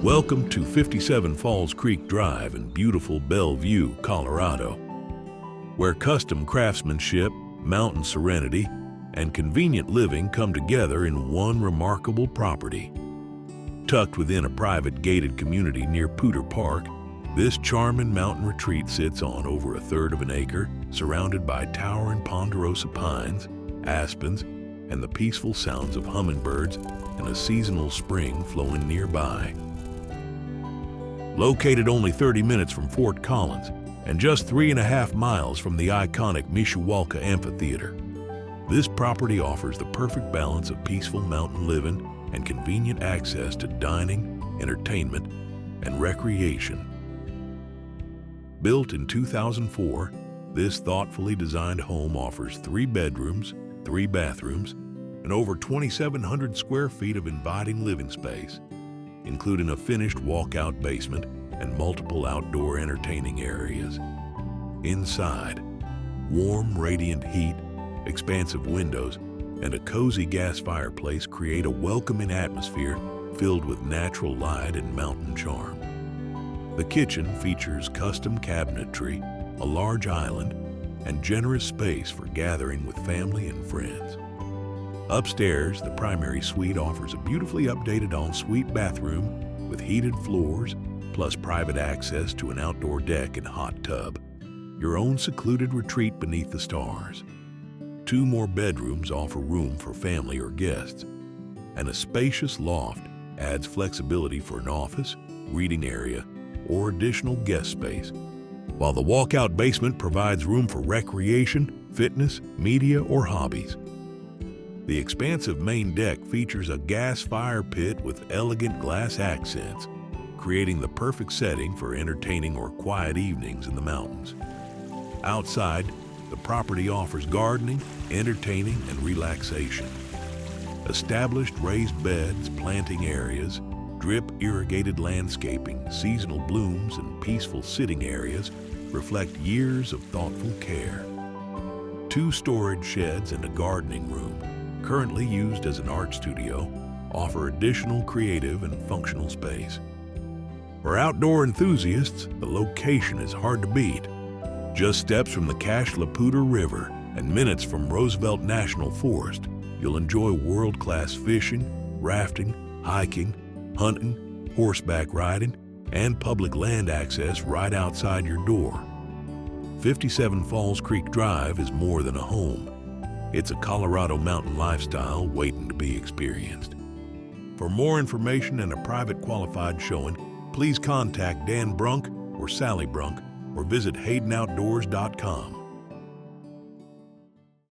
Welcome to 57 Falls Creek Drive in beautiful Bellvue, Colorado, where custom craftsmanship, mountain serenity, and convenient living come together in one remarkable property. Tucked within a private gated community near Poudre Park, this charming mountain retreat sits on over a third of an acre, surrounded by towering ponderosa pines, aspens, and the peaceful sounds of hummingbirds and a seasonal spring flowing nearby. Located only 30 minutes from Fort Collins and just 3.5 miles from the iconic Mishawaka Amphitheater, this property offers the perfect balance of peaceful mountain living and convenient access to dining, entertainment, and recreation. Built in 2004, this thoughtfully designed home offers 3 bedrooms, 3 bathrooms, and over 2,700 square feet of inviting living space, including a finished walkout basement and multiple outdoor entertaining areas. Inside, warm, radiant heat, expansive windows, and a cozy gas fireplace create a welcoming atmosphere filled with natural light and mountain charm. The kitchen features custom cabinetry, a large island, and generous space for gathering with family and friends. Upstairs, the primary suite offers a beautifully updated ensuite bathroom with heated floors, plus private access to an outdoor deck and hot tub, your own secluded retreat beneath the stars. 2 more bedrooms offer room for family or guests, and a spacious loft adds flexibility for an office, reading area, or additional guest space, while the walkout basement provides room for recreation, fitness, media, or hobbies. The expansive main deck features a gas fire pit with elegant glass accents, creating the perfect setting for entertaining or quiet evenings in the mountains. Outside, the property offers gardening, entertaining, and relaxation. Established raised beds, planting areas, drip irrigated landscaping, seasonal blooms, and peaceful sitting areas reflect years of thoughtful care. 2 storage sheds and a gardening room, currently used as an art studio, offer additional creative and functional space. For outdoor enthusiasts, the location is hard to beat. Just steps from the Poudre River and minutes from Roosevelt National Forest, you'll enjoy world-class fishing, rafting, hiking, hunting, horseback riding, and public land access right outside your door. 57 Falls Creek Drive is more than a home. It's a Colorado mountain lifestyle waiting to be experienced. For more information and a private qualified showing, please contact Dan Brunk or Sally Brunk or visit HaydenOutdoors.com.